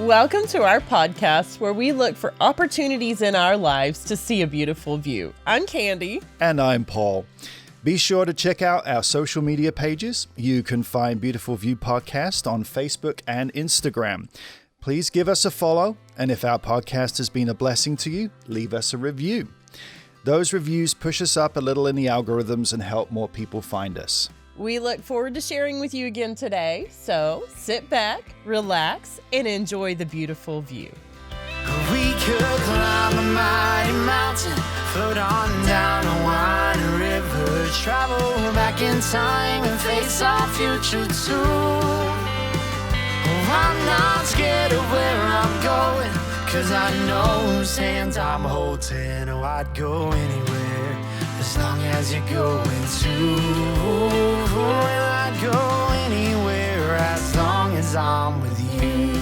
Welcome to our podcast where we look for opportunities in our lives to see a beautiful view. I'm Candy. And I'm Paul. Be sure to check out our social media pages. You can find Beautiful View Podcast on Facebook and Instagram. Please give us a follow, and if our podcast has been a blessing to you, leave us a review. Those reviews push us up a little in the algorithms and help more people find us. We look forward to sharing with you again today, so sit back, relax, and enjoy the beautiful view. We could climb a mighty mountain, float on down a winding river, travel back in time and face our future too. I'm not scared of where I'm going, 'cause I know whose hands I'm holding. Oh, I'd go anywhere, as long as you're going to. Well, I'd go anywhere, as long as I'm with you.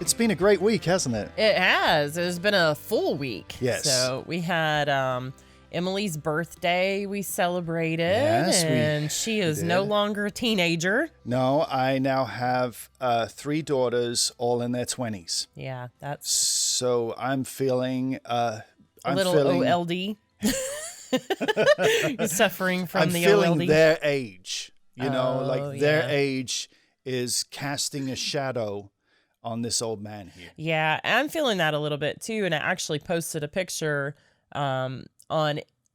It's been a great week, hasn't it? It has. It has been a full week. Yes. So we had Emily's birthday we celebrated, Yes, and she is no longer a teenager. No, I now have 3 daughters, all in their 20s. Yeah, that's So I'm feeling... a little OLD. You're suffering from the feeling OLD. their age. You know, Oh, like their yeah. age is casting a shadow on this old man here. Yeah, I'm feeling that a little bit too. And I actually posted a picture on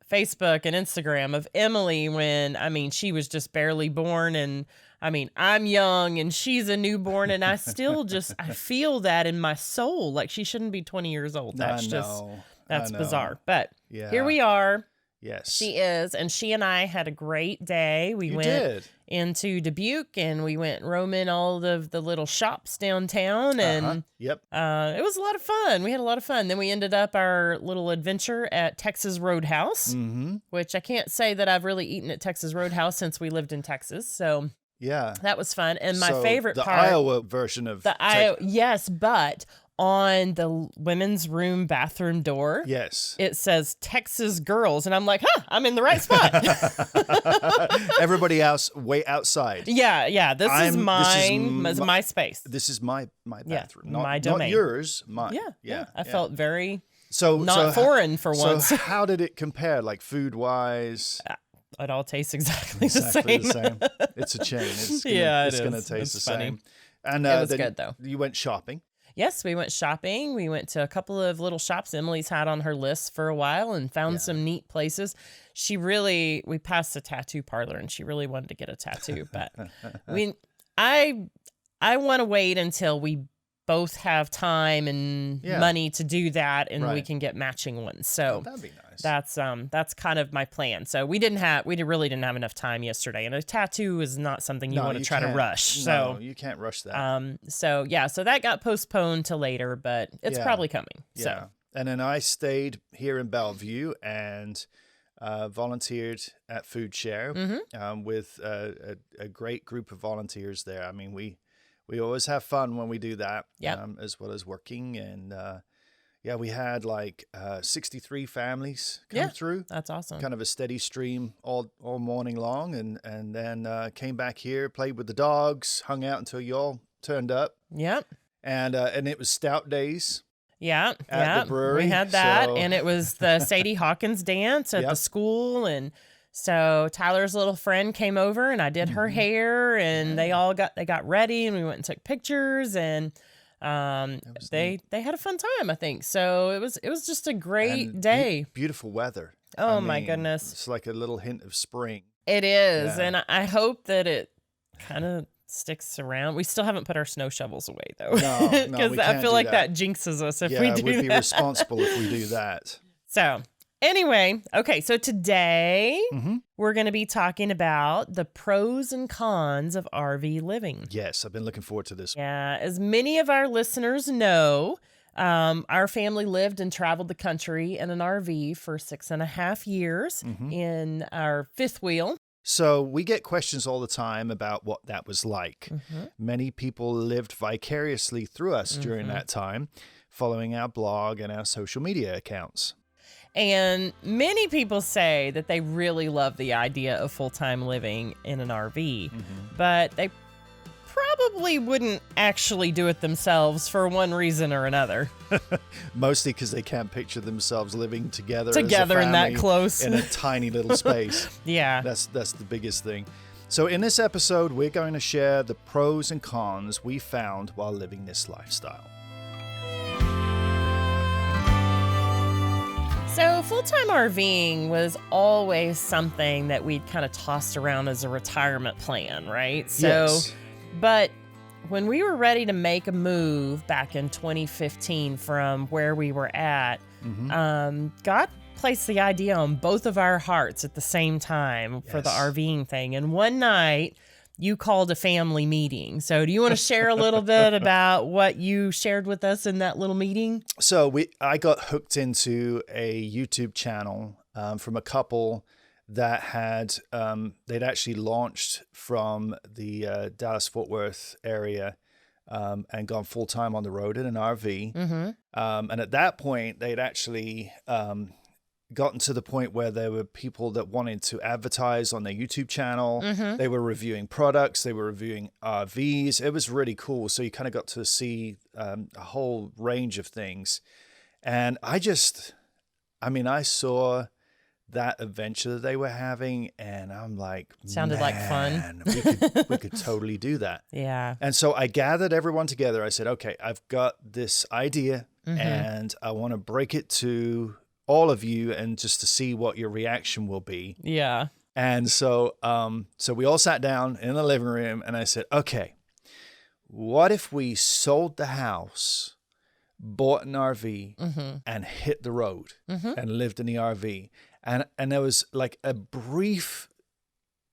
Facebook and Instagram of Emily when, she was just barely born. And I'm young and she's a newborn. And I still I feel that in my soul. Like she shouldn't be 20 years old. That's I know. bizarre. But Yeah. here we are. Yes. She is. And she and I had a great day. We went into Dubuque and we went roaming all of the little shops downtown. And Yep. it was a lot of fun. We had a lot of fun. Then we ended up our little adventure at Texas Roadhouse, which I can't say that I've really eaten at Texas Roadhouse since we lived in Texas. So Yeah. that was fun. And my So favorite the part. Iowa version of Yes, but on the women's room bathroom door, Yes. it says Texas Girls. And I'm like, I'm in the right spot. Everybody else way outside. Yeah. This is mine. This is my space. This is my bathroom. Not, my domain. Not yours. Mine. Yeah. I felt very so foreign for once. So how did it compare, like food wise? It all tastes exactly the same. It's a chain. It's going to taste the funny. same. And it was good though. You went shopping. Yes, we went shopping. We went to a couple of little shops Emily's had on her list for a while and found some neat places. We passed a tattoo parlor and she really wanted to get a tattoo, but I want to wait until we both have time and money to do that and we can get matching ones. So that'd be nice. That's kind of my plan. So we really didn't have enough time yesterday, and a tattoo is not something you want to try to rush. No, you can't rush that. So that got postponed to later, but it's probably coming. Yeah. So. And then I stayed here in Bellevue and volunteered at Food Share with a great group of volunteers there. We always have fun when we do that, as well as working. And we had like 63 families come through. That's awesome. Kind of a steady stream all morning long. And then came back here, played with the dogs, hung out until you all turned up. Yep. And it was Stout Days. Yeah. At the brewery. We had that. So... And it was the Sadie Hawkins dance at the school. And so Tyler's little friend came over and I did her hair and they got ready and we went and took pictures and they had a fun time, I think. So it was just a great day. Beautiful weather. Oh my goodness. It's like a little hint of spring. It is. Yeah. And I hope that it kind of sticks around. We still haven't put our snow shovels away though. No, because I feel like that jinxes us if we do that. Yeah, we'd be responsible if we do that. So anyway, okay, so today we're going to be talking about the pros and cons of RV living. Yes, I've been looking forward to this. Yeah, as many of our listeners know, our family lived and traveled the country in an RV for 6.5 years in our fifth wheel. So we get questions all the time about what that was like. Many people lived vicariously through us during that time, following our blog and our social media accounts. And many people say that they really love the idea of full-time living in an RV, but they probably wouldn't actually do it themselves for one reason or another. Mostly because they can't picture themselves living together in that close in a tiny little space. Yeah. That's the biggest thing. So in this episode, we're going to share the pros and cons we found while living this lifestyle. So full-time RVing was always something that we'd kind of tossed around as a retirement plan, right? So, Yes. But when we were ready to make a move back in 2015 from where we were at, God placed the idea on both of our hearts at the same time for the RVing thing. And one night, you called a family meeting. So do you want to share a little bit about what you shared with us in that little meeting? So I got hooked into a YouTube channel from a couple that had, they'd actually launched from the Dallas-Fort Worth area and gone full-time on the road in an RV. And at that point, they'd actually gotten to the point where there were people that wanted to advertise on their YouTube channel. They were reviewing products. They were reviewing RVs. It was really cool. So you kind of got to see a whole range of things. And I saw that adventure that they were having, and I'm like, sounded like fun. we could totally do that. Yeah. And so I gathered everyone together. I said, okay, I've got this idea, and I want to break it to all of you, and just to see what your reaction will be. Yeah. And so, so we all sat down in the living room, and I said, okay, what if we sold the house, bought an RV, and hit the road and lived in the RV? And there was like a brief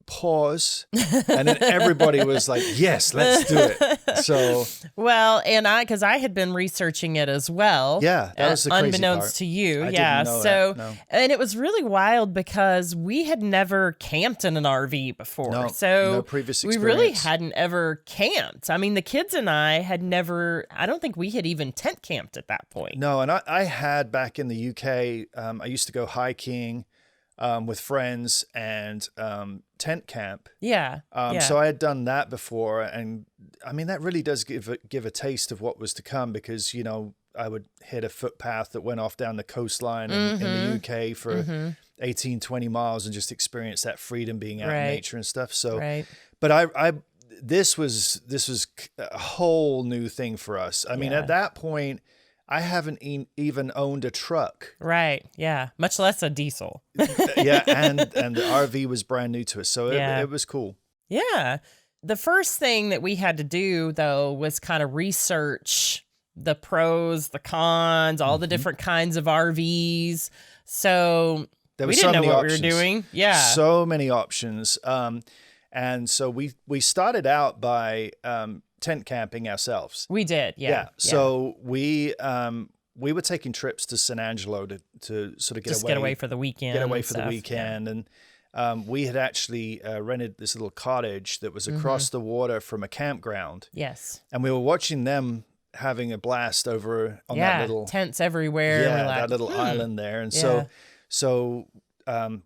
pause, and then everybody was like, yes, let's do it. So, well, and because I had been researching it as well. Yeah, that was the crazy unbeknownst part. to you. I Yeah. didn't know So, that, no. And it was really wild because we had never camped in an RV before. No, so no previous we really experience. hadn't ever camped. I mean, the kids and I had never, I don't think we had even tent camped at that point. No, and I had back in the UK, I used to go hiking with friends and tent camp. Yeah. So I had done that before, and I mean that really does give a taste of what was to come, because I would hit a footpath that went off down the coastline in the UK for 18, 20 miles and just experience that freedom being out in nature and stuff. So, but this was a whole new thing for us. I mean, at that point, I haven't even owned a truck. Right. Yeah. Much less a diesel. Yeah. And the RV was brand new to us. So it was cool. Yeah. The first thing that we had to do, though, was kind of research the pros, the cons, all the different kinds of RVs. So There we were didn't so know many what options. we were doing. Yeah. So many options. And so we started out by tent camping ourselves. We did. Yeah. So we were taking trips to San Angelo to sort of get away for the weekend. Get away for the weekend. And we had actually rented this little cottage that was across the water from a campground. Yes. And we were watching them having a blast over on that little tents everywhere. Yeah, We're like, that little island there. And so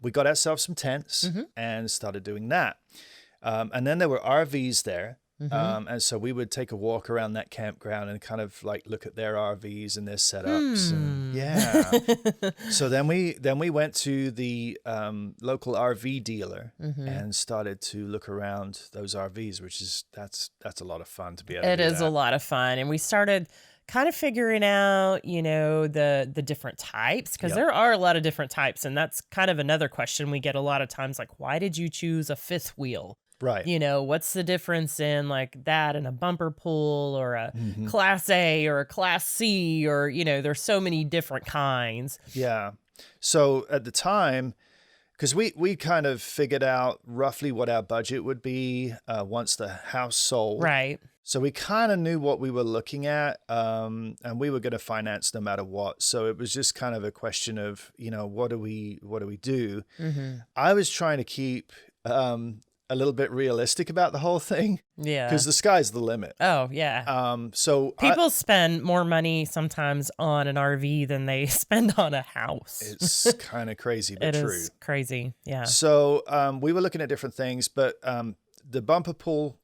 we got ourselves some tents and started doing that. And then there were RVs there. And so we would take a walk around that campground and kind of like look at their RVs and their setups. And so then we went to the local RV dealer and started to look around those RVs, which is that's a lot of fun to be able to do It is that. a lot of fun. And we started kind of figuring out, the different types, because there are a lot of different types. And that's kind of another question we get a lot of times, like, why did you choose a fifth wheel? Right. What's the difference in like that and a bumper pull or a class A or a class C, or, there's so many different kinds. Yeah. So at the time, because we kind of figured out roughly what our budget would be once the house sold. Right. So we kind of knew what we were looking at, and we were going to finance no matter what. So it was just kind of a question of, what do we do? I was trying to keep a little bit realistic about the whole thing. Yeah. Because the sky's the limit. Oh, yeah. So people spend more money sometimes on an RV than they spend on a house. It's kind of crazy, but It true. is crazy. Yeah. So we were looking at different things, but the bumper pull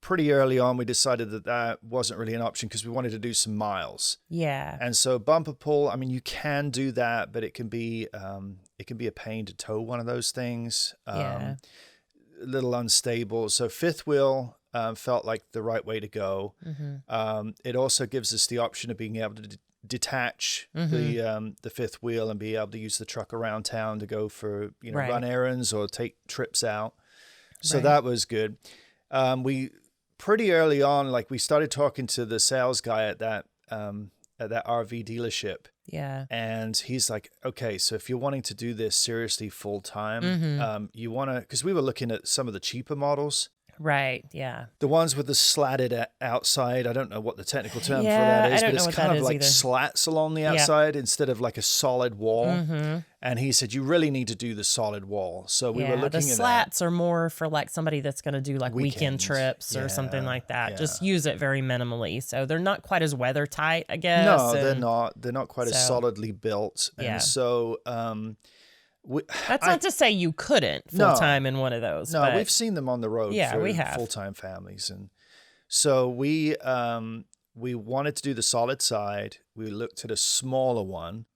pretty early on, we decided that wasn't really an option because we wanted to do some miles. Yeah. And so bumper pull, I mean, you can do that, but it can be a pain to tow one of those things. A little unstable. So fifth wheel felt like the right way to go. It also gives us the option of being able to detach the fifth wheel and be able to use the truck around town to go for run errands or take trips out. So that was good. We pretty early on, like we started talking to the sales guy at that RV dealership. Yeah. And he's like, okay, so if you're wanting to do this seriously full time, you want to, because we were looking at some of the cheaper models. Right. Yeah. The ones with the slatted outside. I don't know what the technical term for Yeah, that I is, don't but know it's what kind that of is like either. slats along the outside instead of like a solid wall. And he said, you really need to do the solid wall. So we were looking the at slats are more for like somebody that's going to do like weekend Weekends. trips or something like that. Yeah. Just use it very minimally. So they're not quite as weather tight, I guess. No, they're not. They're not quite as so- solidly built. Yeah. And so That's not to say you couldn't full time in one of those. No, but we've seen them on the road for we have. full-time families. And so we wanted to do the solid side. We looked at a smaller one,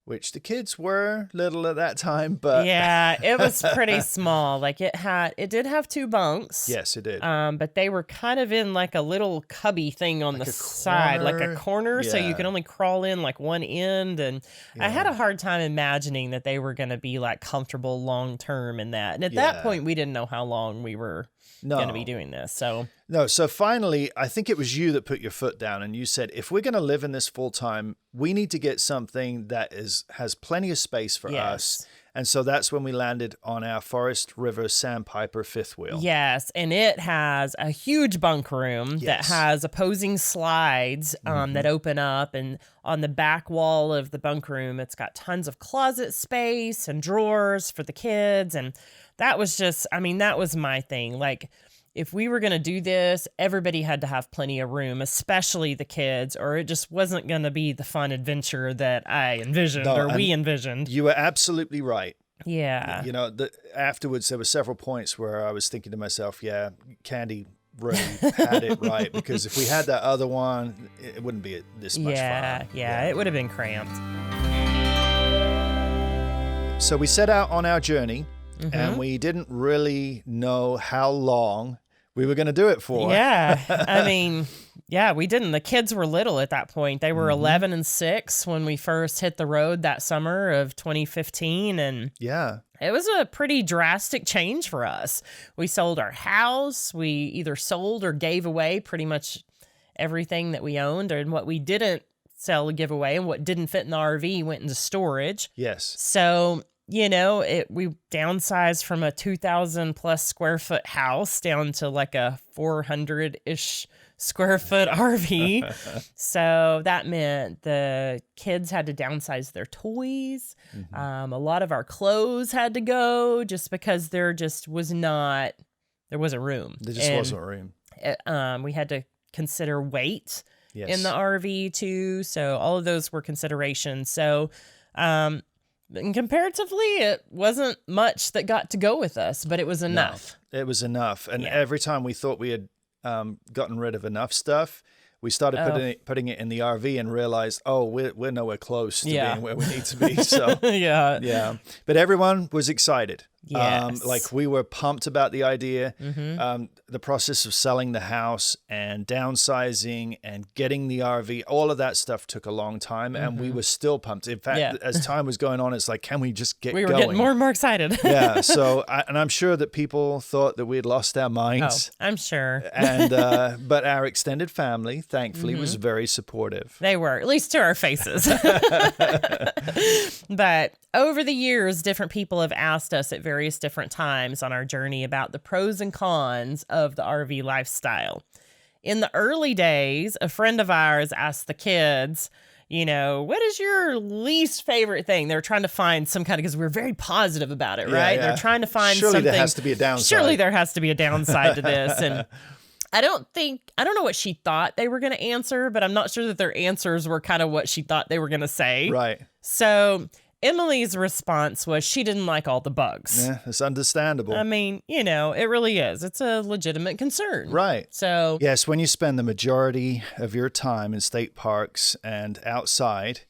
which the kids were little at that time, but yeah, it was pretty small. Like it did have 2 bunks. yes, it did. But they were kind of in like a little cubby thing on Like the a side, like a corner. So you Yeah. can only crawl in like one end. And I had a hard time imagining that they were going to be like comfortable long term in that. And at that Yeah. point, we didn't know how long we were going to be doing this. So No, so finally, I think it was you that put your foot down and you said, if we're going to live in this full time, we need to get something that has plenty of space for us. And so that's when we landed on our Forest River Sandpiper fifth wheel. yes, and it has a huge bunk room that Yes. has opposing slides that open up, and on the back wall of the bunk room, it's got tons of closet space and drawers for the kids. And that was just, I mean, that was my thing. Like, if we were going to do this, everybody had to have plenty of room, especially the kids, or it just wasn't going to be the fun adventure that I envisioned we envisioned. You were absolutely right. Yeah. You know, afterwards, there were several points where I was thinking to myself, yeah, Candy really had it right, because if we had that other one, it wouldn't be this much fun. Yeah, it would have been cramped. So we set out on our journey, and we didn't really know how long we were going to do it for. Yeah. I mean, yeah, we didn't. The kids were little at that point. They were 11 and 6 when we first hit the road that summer of 2015. And Yeah. it was a pretty drastic change for us. We sold our house. We either sold or gave away pretty much everything that we owned, and what we didn't sell or give away and what didn't fit in the RV went into storage. Yes. So, you know, we downsized from a 2,000 plus square foot house down to like a 400-ish square foot RV. So that meant the kids had to downsize their toys. A lot of our clothes had to go just because there wasn't room. There just wasn't room. We had to consider weight Yes. in the RV too. So all of those were considerations. So, and comparatively, it wasn't much that got to go with us, but it was enough. No, it was enough. And Yeah. every time we thought we had gotten rid of enough stuff, we started putting it in the RV and realized, we're nowhere close to being where we need to be. So Yeah. But everyone was excited. Yes. Like we were pumped about the idea. The process of selling the house and downsizing and getting the RV, all of that stuff took a long time, and we were still pumped. In fact, as time was going on, it's like, can we just get going? We were getting more and more excited. Yeah. So, and I'm sure that people thought that we had lost our minds. I'm sure. And but our extended family, thankfully, was very supportive. They were, at least to our faces. But over the years, different people have asked us at various different times on our journey about the pros and cons of the RV lifestyle. In the early days, a friend of ours asked the kids, you know, what is your least favorite thing? They were trying to find some kind of, because we're very positive about it, right? Yeah. They're trying to find Surely something. there has to be a downside. Surely there has to be a downside to this. And I don't know what she thought they were going to answer, but I'm not sure that their answers were kind of what she thought they were going to say. Right. So Emily's response was she didn't like all the bugs. Yeah, it's understandable. I mean, it really is. It's a legitimate concern. Right. So, yes, when you spend the majority of your time in state parks and outside,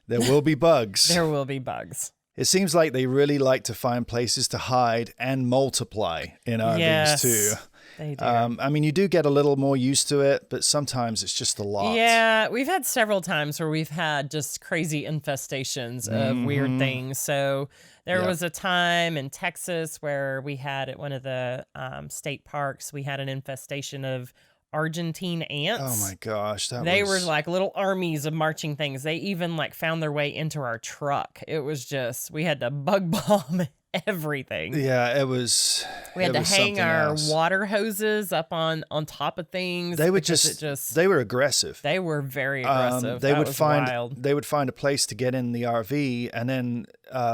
there will be bugs. There will be bugs. It seems like they really like to find places to hide and multiply in RVs too. They do. I mean, you do get a little more used to it, but sometimes it's just a lot. Yeah, we've had several times where we've had just crazy infestations of weird things. So there was a time in Texas where we had at one of the state parks, we had an infestation of Argentine ants. Oh my gosh, they were like little armies of marching things. They even like found their way into our truck. It was just, we had to bug bomb everything. Yeah, it was. We had to hang our water hoses up on top of things. They would they were aggressive. They were very aggressive. They would find wild. They would find a place to get in the RV, and then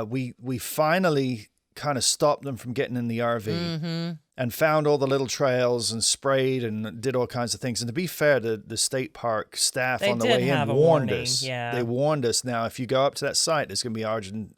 we finally kind of stopped them from getting in the RV. And found all the little trails and sprayed and did all kinds of things. And to be fair, the state park staff on the way in warned us. Yeah. They warned us. Now, if you go up to that site, there's going to be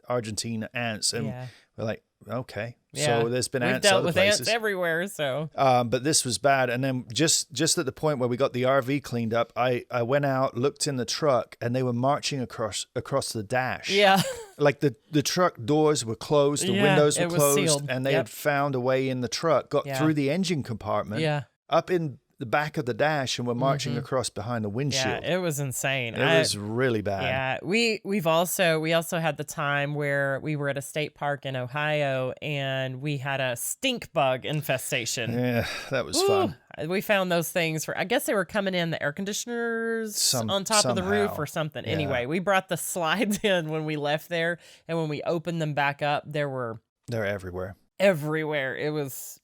Argentine ants. And we're like, okay. Yeah. So there's been We've ants dealt other with places. ants everywhere. So, but this was bad. And then just at the point where we got the RV cleaned up, I went out, looked in the truck, and they were marching across the dash. yeah. Like the truck doors were closed, the windows were closed, sealed. and they had found a way in the truck, got through the engine compartment, up in the back of the dash, and were marching across behind the windshield. Yeah, it was insane. It was really bad. Yeah, we also had the time where we were at a state park in Ohio and we had a stink bug infestation. Yeah, that was fun. We found those things I guess they were coming in the air conditioners on top of the roof or something. Yeah. Anyway, we brought the slides in when we left there, and when we opened them back up, they're everywhere. Everywhere. It was,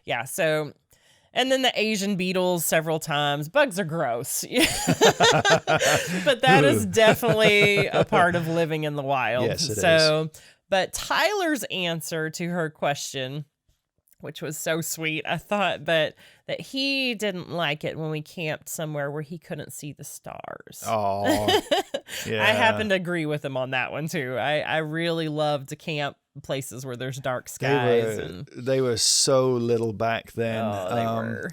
yeah. So, and then the Asian beetles several times. Bugs are gross. But that is definitely a part of living in the wild. Yes, it is. But Tyler's answer to her question, which was so sweet, I thought that he didn't like it when we camped somewhere where he couldn't see the stars. Oh, yeah. I happen to agree with him on that one too. I really love to camp places where there's dark skies. They were so little back then. Oh, they were.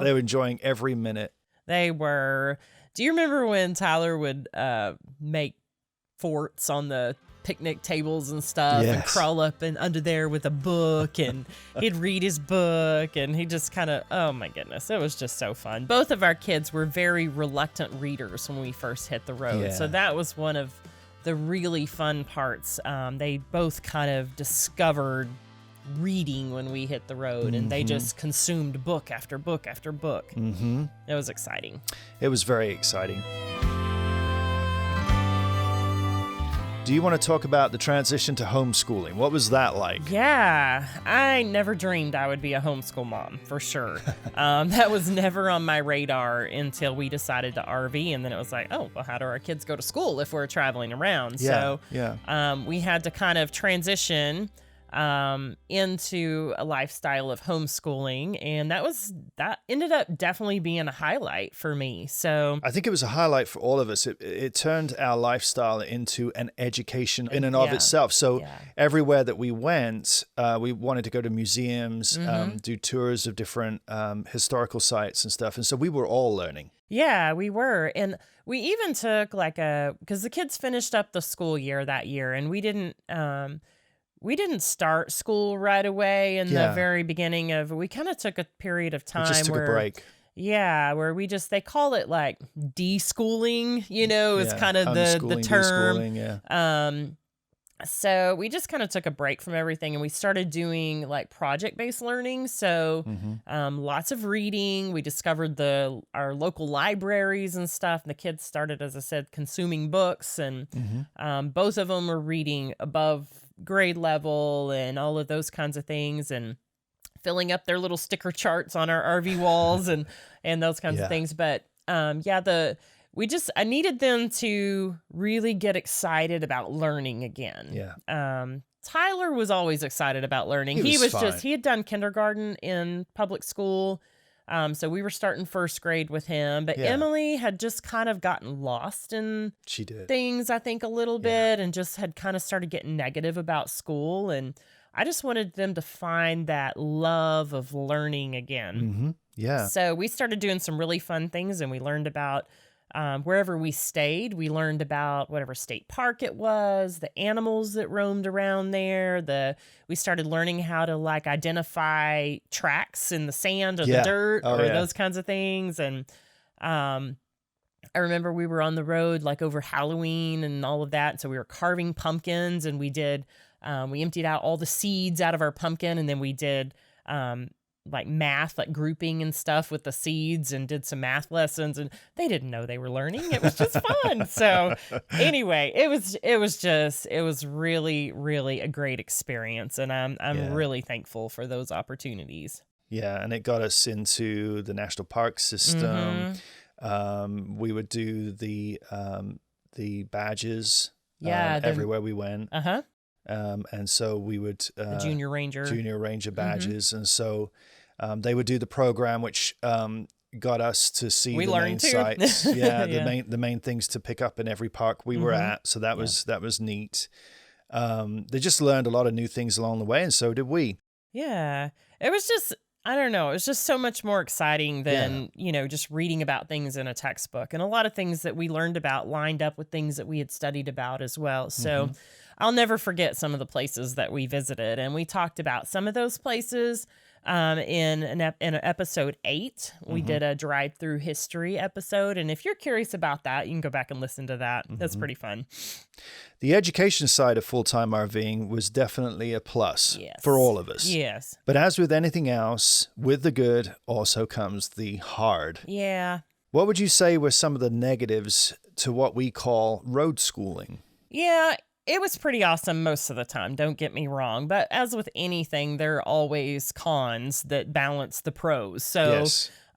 They were enjoying every minute. They were. Do you remember when Tyler would make forts on the picnic tables and stuff, and crawl up and under there with a book, and he'd read his book, and he just kind of, oh my goodness, it was just so fun. Both of our kids were very reluctant readers when we first hit the road, so that was one of the really fun parts. They both kind of discovered reading when we hit the road, and they just consumed book after book after book. It was exciting. It was very exciting. Do you want to talk about the transition to homeschooling? What was that like? Yeah, I never dreamed I would be a homeschool mom, for sure. That was never on my radar until we decided to RV, and then it was like, oh, well, how do our kids go to school if we're traveling around? We had to kind of transition into a lifestyle of homeschooling, and that ended up definitely being a highlight for me. So I think it was a highlight for all of us. It turned our lifestyle into an education in and of itself. So everywhere that we went, we wanted to go to museums, do tours of different historical sites and stuff, and so we were all learning. Yeah, we were. And we even took because the kids finished up the school year that year, and we didn't start school right away in the very beginning we kind of took a period of time. We just took a break. Yeah, where they call it like deschooling, is kind of the term. So we just kind of took a break from everything, and we started doing like project-based learning. So lots of reading. We discovered our local libraries and stuff. And the kids started, as I said, consuming books, and both of them were reading above grade level and all of those kinds of things, and filling up their little sticker charts on our RV walls and those kinds of things. But I needed them to really get excited about learning again. Tyler was always excited about learning. He had done kindergarten in public school. So we were starting first grade with him, but Emily had just kind of gotten lost in things, I think, a little bit, and just had kind of started getting negative about school. And I just wanted them to find that love of learning again. Mm-hmm. Yeah. So we started doing some really fun things, and we learned about wherever we stayed. We learned about whatever state park it was, the animals that roamed around there. We started learning how to like identify tracks in the sand or the dirt those kinds of things. And I remember we were on the road like over Halloween and all of that. So we were carving pumpkins, and we emptied out all the seeds out of our pumpkin, and then we did like math, like grouping and stuff with the seeds, and did some math lessons, and they didn't know they were learning. It was just fun. So anyway, it was really, really a great experience. And I'm really thankful for those opportunities. Yeah. And it got us into the national park system. We would do the badges everywhere we went. And so we would the junior ranger badges. And so they would do the program, which got us to see the main sites. The main things to pick up in every park we were at. So that was neat. They just learned a lot of new things along the way, and so did we. Yeah. It was just, I don't know, it was just so much more exciting than, just reading about things in a textbook. And a lot of things that we learned about lined up with things that we had studied about as well. So I'll never forget some of the places that we visited. And we talked about some of those places in episode 8. We did a drive-through history episode. And if you're curious about that, you can go back and listen to that. That's pretty fun. The education side of full-time RVing was definitely a plus for all of us. Yes. But as with anything else, with the good also comes the hard. Yeah. What would you say were some of the negatives to what we call road schooling? Yeah, it was pretty awesome most of the time, don't get me wrong. But as with anything, there are always cons that balance the pros. So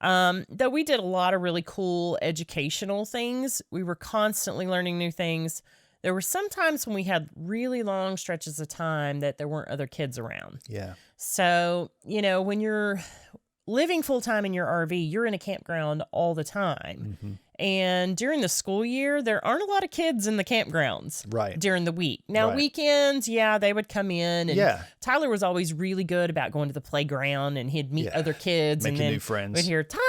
though we did a lot of really cool educational things, we were constantly learning new things. There were some times when we had really long stretches of time that there weren't other kids around. Yeah. So, when you're living full-time in your RV, you're in a campground all the time. And during the school year, there aren't a lot of kids in the campgrounds during the week. Now, weekends, they would come in. And Tyler was always really good about going to the playground, and he'd meet other kids. Making and then new friends. We'd hear, Tyler.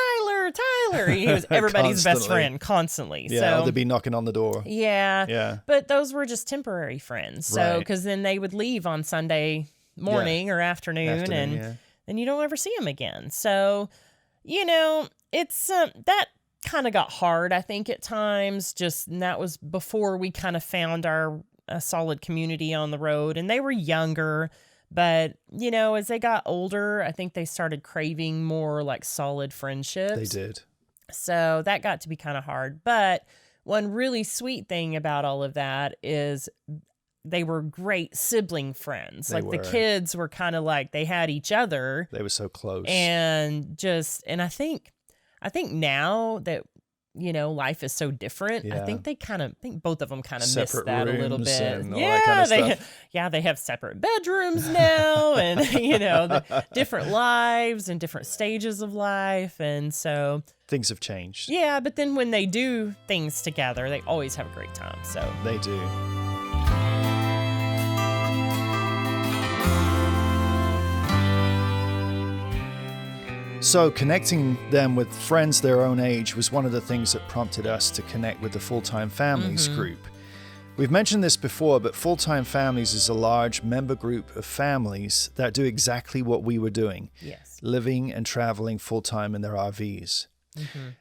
He was everybody's best friend constantly. Yeah, so they'd be knocking on the door. Yeah. But those were just temporary friends. So, because then they would leave on Sunday morning or afternoon and then you don't ever see them again. So, it's that kind of got hard, I think, at times. And that was before we kind of found our solid community on the road, and they were younger. But, as they got older, I think they started craving more like solid friendships. They did. So that got to be kind of hard. But one really sweet thing about all of that is they were great sibling friends. The kids were kind of like they had each other. They were so close. And I think now that life is so different. I think both of them kind of miss that a little bit. And all that kind of stuff. They have separate bedrooms now, and the different lives and different stages of life, and so things have changed. Yeah, but then when they do things together, they always have a great time. So they do. So connecting them with friends their own age was one of the things that prompted us to connect with the Full-Time Families group. We've mentioned this before, but Full-Time Families is a large member group of families that do exactly what we were doing. Yes. Living and traveling full-time in their RVs.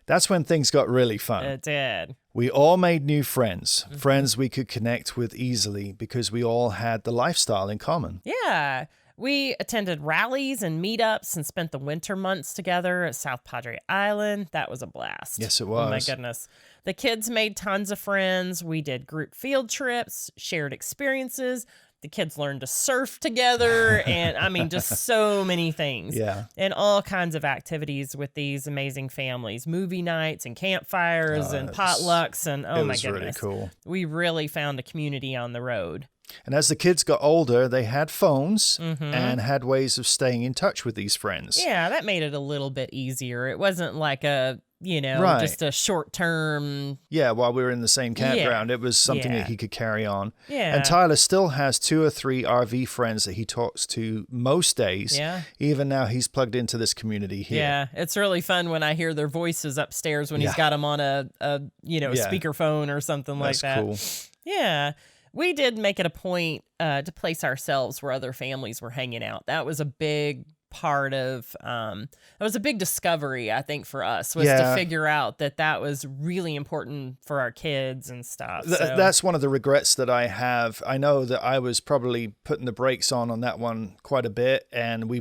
That's when things got really fun. It did. We all made new friends, friends we could connect with easily because we all had the lifestyle in common. Yeah. We attended rallies and meetups and spent the winter months together at South Padre Island. That was a blast. Yes, it was. Oh, my goodness. The kids made tons of friends. We did group field trips, shared experiences. The kids learned to surf together. And just so many things. Yeah. And all kinds of activities with these amazing families. Movie nights and campfires and potlucks. And oh, my goodness. It was really cool. We really found a community on the road. And as the kids got older, they had phones and had ways of staying in touch with these friends. Yeah, that made it a little bit easier. It wasn't like Right. just a short term. Yeah, while we were in the same campground, it was something Yeah. that he could carry on. Yeah. And Tyler still has 2 or 3 RV friends that he talks to most days. Yeah. Even now, he's plugged into this community here. Yeah, it's really fun when I hear their voices upstairs when he's Yeah. got them on a speakerphone or something like That's that. cool. Yeah. We did make it a point to place ourselves where other families were hanging out. That was a big part of that was a big discovery, I think, for us, was to figure out that was really important for our kids and stuff. That's one of the regrets that I have. I know that I was probably putting the brakes on that one quite a bit, and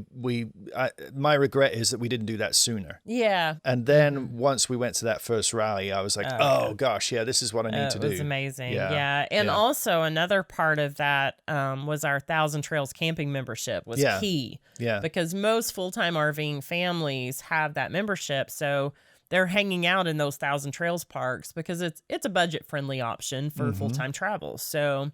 my regret is that we didn't do that sooner. Yeah. And then once we went to that first rally, I was like, gosh, yeah, this is what I need to do. It was amazing. Yeah. Yeah. And also another part of that was our Thousand Trails camping membership was key. Yeah. Because most full-time RVing families have that membership. So they're hanging out in those Thousand Trails parks because it's a budget-friendly option for full-time travel. So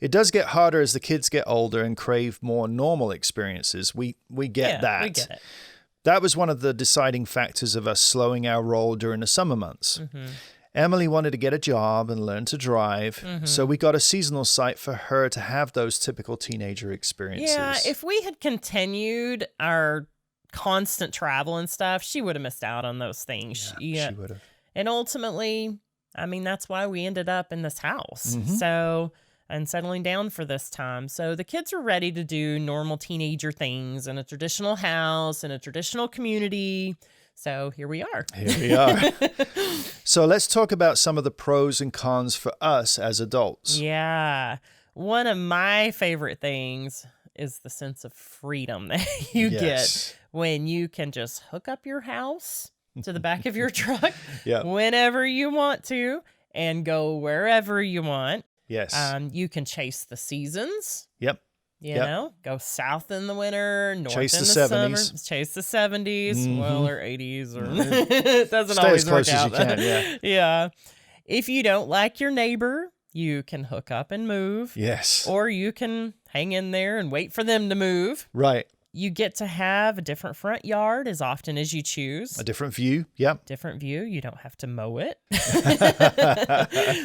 it does get harder as the kids get older and crave more normal experiences. We get that. We get it. That was one of the deciding factors of us slowing our roll during the summer months. Emily wanted to get a job and learn to drive, so we got a seasonal site for her to have those typical teenager experiences. Yeah, if we had continued our constant travel and stuff, she would have missed out on those things. Yeah, she would have. And ultimately, I mean, that's why we ended up in this house. And settling down for this time. So the kids are ready to do normal teenager things in a traditional house, in a traditional community. So here we are. Here we are. So let's talk about some of the pros and cons for us as adults. Yeah. One of my favorite things is the sense of freedom that you get when you can just hook up your house to the back of your truck whenever you want to and go wherever you want. Yes. You can chase the seasons. Yep. You know, go south in the winter, north chase in the the 70s. summer, chase the 70s, well, or 80s, or it doesn't Stay always as close work out. as you can, Yeah. If you don't like your neighbor, you can hook up and move. Yes. Or you can hang in there and wait for them to move. Right. You get to have a different front yard as often as you choose. A different view. Yep. Different view. You don't have to mow it.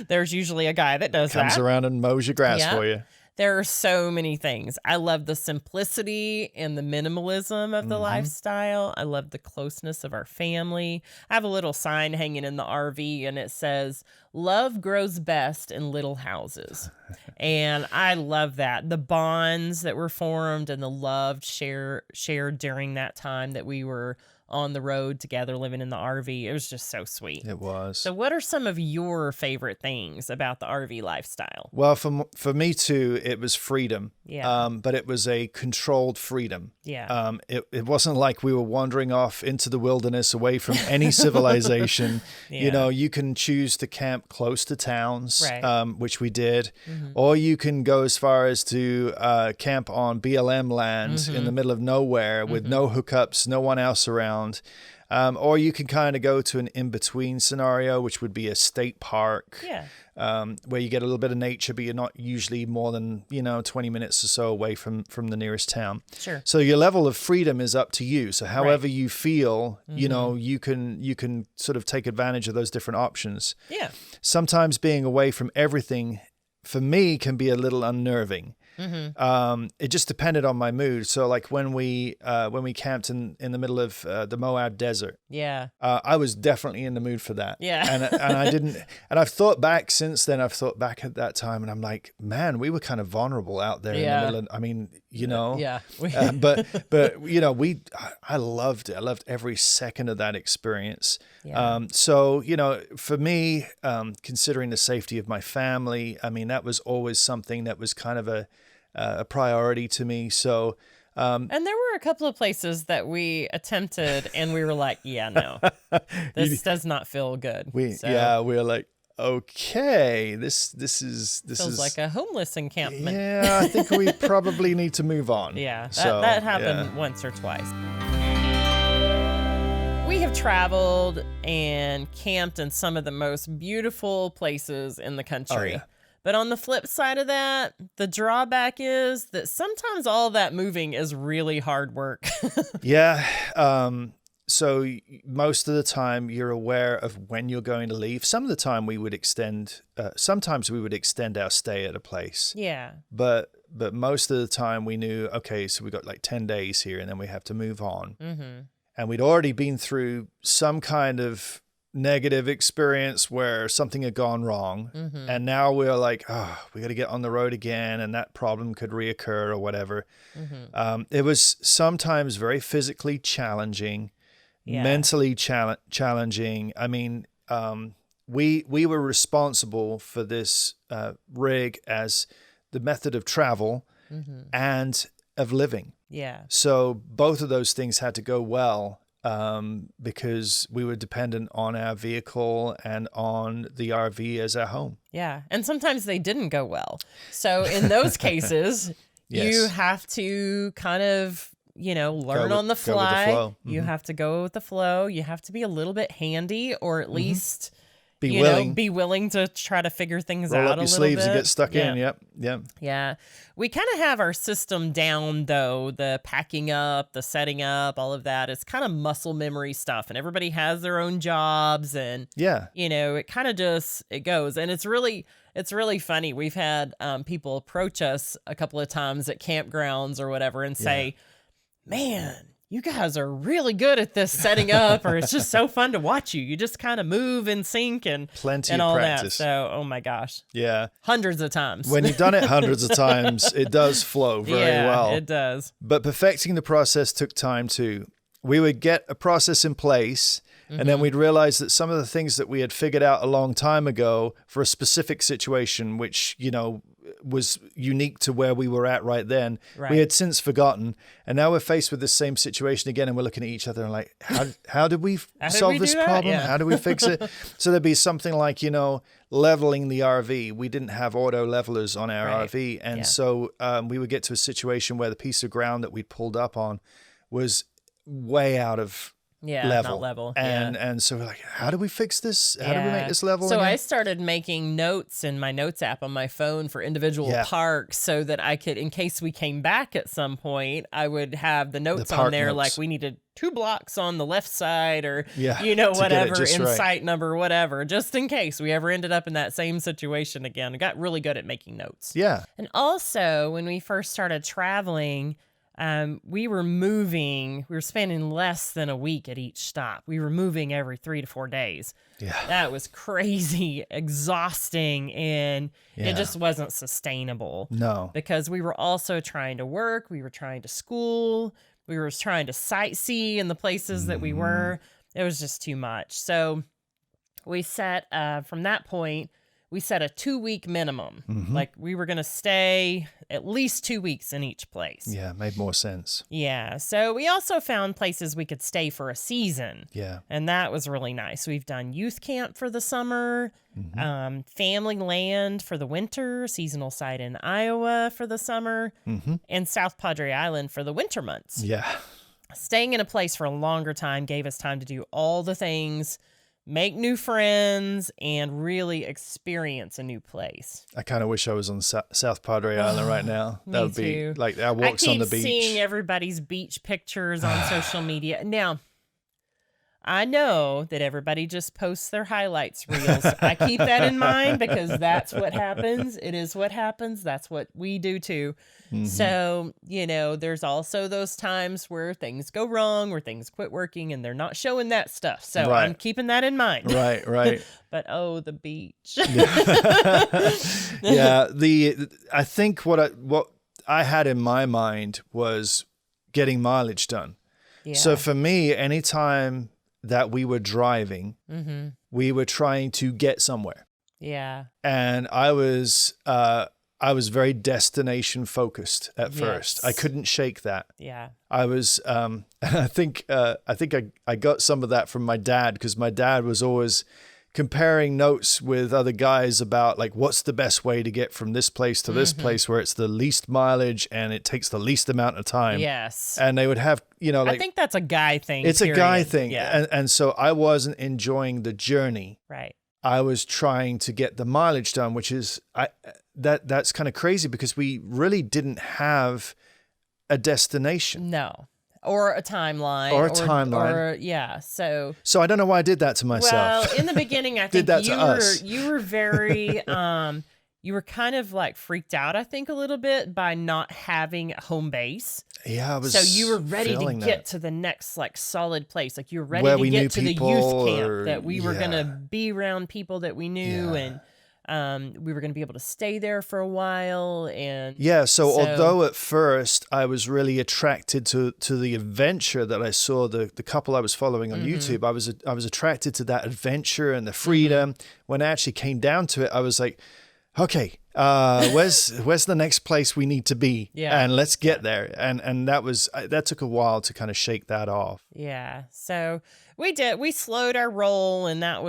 There's usually a guy that does Comes that. around and mows your grass for you. There are so many things. I love the simplicity and the minimalism of the lifestyle. I love the closeness of our family. I have a little sign hanging in the RV and it says, "Love grows best in little houses." And I love that. The bonds that were formed and the love shared during that time that we were on the road together living in the RV. It was just so sweet. It was. So what are some of your favorite things about the RV lifestyle? Well, for me too, it was freedom. Yeah. But it was a controlled freedom. Yeah. It wasn't like we were wandering off into the wilderness away from any civilization. You know, you can choose to camp close to towns, Right. Which we did, or you can go as far as to camp on BLM land in the middle of nowhere with no hookups, no one else around. Or you can kind of go to an in-between scenario, which would be a state park, where you get a little bit of nature, but you're not usually more than 20 minutes or so away from the nearest town. Sure. So your level of freedom is up to you. So however you feel, you can sort of take advantage of those different options. Yeah. Sometimes being away from everything, for me, can be a little unnerving. It just depended on my mood. So like when we camped in the middle of the Moab desert, I was definitely in the mood for that. Yeah. And I didn't, and I've thought back since then, I've thought back at that time and I'm like, man, we were kind of vulnerable out there in the middle of, I mean, but I loved it. I loved every second of that experience. Yeah. So, for me, considering the safety of my family, I mean, that was always something that was kind of a priority to me. So, and there were a couple of places that we attempted and we were like, yeah, no, this does not feel good. We were like, okay, this feels like a homeless encampment. Yeah, I think we probably need to move on. Yeah, that happened once or twice. We have traveled and camped in some of the most beautiful places in the country. Oh, yeah. But on the flip side of that, the drawback is that sometimes all that moving is really hard work. Yeah. So most of the time you're aware of when you're going to leave. Some of the time we would sometimes we would extend our stay at a place. Yeah. But most of the time we knew, okay, so we got like 10 days here and then we have to move on. Mm-hmm. And we'd already been through some kind of negative experience where something had gone wrong. Mm-hmm. And now we're like, oh, we got to get on the road again and that problem could reoccur or whatever. Mm-hmm. It was sometimes very physically challenging. Yeah. Mentally challenging. I mean, we were responsible for this rig as the method of travel and of living. Yeah. So both of those things had to go well because we were dependent on our vehicle and on the RV as our home. Yeah. And sometimes they didn't go well. So in those cases, Yes. you have to kind of, learn on the go with the fly. flow. You have to go with the flow. You have to be a little bit handy, or at least Be be willing to try to figure things Roll out up a your little sleeves bit. and get stuck Yeah. in. Yep. Yeah. We kind of have our system down, though. The packing up, the setting up, all of that is kind of muscle memory stuff. And everybody has their own jobs. And, Yeah. it kind of just, it goes. And it's really funny. We've had people approach us a couple of times at campgrounds or whatever and say, man, you guys are really good at this setting up, or it's just so fun to watch you. You just kind of move and sync and Plenty and of all practice. that. So, oh my gosh, Yeah. hundreds of times. When you've done it hundreds of times, it does flow very well. It does. But perfecting the process took time too. We would get a process in place, and then we'd realize that some of the things that we had figured out a long time ago for a specific situation, which, was unique to where we were at right then, Right. we had since forgotten. And now we're faced with the same situation again, and we're looking at each other and like, how did we solve we this do that? problem? Yeah. How do we fix it? So there'd be something like, leveling the RV. We didn't have auto levelers on our Right. RV. And Yeah. so we would get to a situation where the piece of ground that we'd pulled up on was way out of level. Not level. And so we're like, how do we fix this? How do we make this level So again? I started making notes in my notes app on my phone for individual Yeah. parks so that I could, in case we came back at some point, I would have the notes on park there notes. like we needed 2 blocks on the left side or, to get it whatever, just in right. site number, whatever, just in case we ever ended up in that same situation again. I got really good at making notes. Yeah. And also, when we first started traveling, we were moving. We were spending less than a week at each stop. We were moving every 3 to 4 days. Yeah. That was crazy, exhausting, and Yeah. it just wasn't sustainable. No. Because we were also trying to work, we were trying to school, we were trying to sightsee in the places that we were. It was just too much. So we set, from that point, we set a 2-week minimum. Like we were going to stay at least 2 weeks in each place. Yeah. Made more sense. Yeah. So we also found places we could stay for a season. Yeah. And that was really nice. We've done youth camp for the summer, family land for the winter, seasonal site in Iowa for the summer, and South Padre Island for the winter months. Yeah. Staying in a place for a longer time gave us time to do all the things, make new friends, and really experience a new place. I kind of wish I was on South Padre Island right now. Me That would be too. like our I walks keep on the beach. seeing everybody's beach pictures on social media. Now, I know that everybody just posts their highlights reels. I keep that in mind because that's what happens. It is what happens. That's what we do too. So, there's also those times where things go wrong, where things quit working and they're not showing that stuff. So Right. I'm keeping that in mind. Right. But the beach. Yeah. I think what I had in my mind was getting mileage done. Yeah. So for me, anytime that we were driving, we were trying to get somewhere. Yeah. And I was very destination focused at first. I Yes. couldn't shake that. Yeah. I was, and I think I got some of that from my dad because my dad was always comparing notes with other guys about like what's the best way to get from this place to this place where it's the least mileage and it takes the least amount of time. Yes. And they would have, like I think that's a guy thing. it's a guy period. thing. Yeah. And so I wasn't enjoying the journey. Right. I was trying to get the mileage done, which is that's kind of crazy because we really didn't have a destination. No. Or a timeline. So I don't know why I did that to myself. Well, in the beginning, I think you were very, you were kind of like freaked out, I think, a little bit by not having a home base. Yeah, I was. So you were ready to get to the next like solid place. Like you were ready to get to the youth camp that we were going to be around people that we knew and we were going to be able to stay there for a while. And so although at first I was really attracted to the adventure that I saw, the couple I was following on YouTube, I was attracted to that adventure and the freedom. When I actually came down to it, I was like, okay, where's the next place we need to be? Yeah. And let's get there. And that took a while to kind of shake that off. Yeah. So we slowed our roll, and that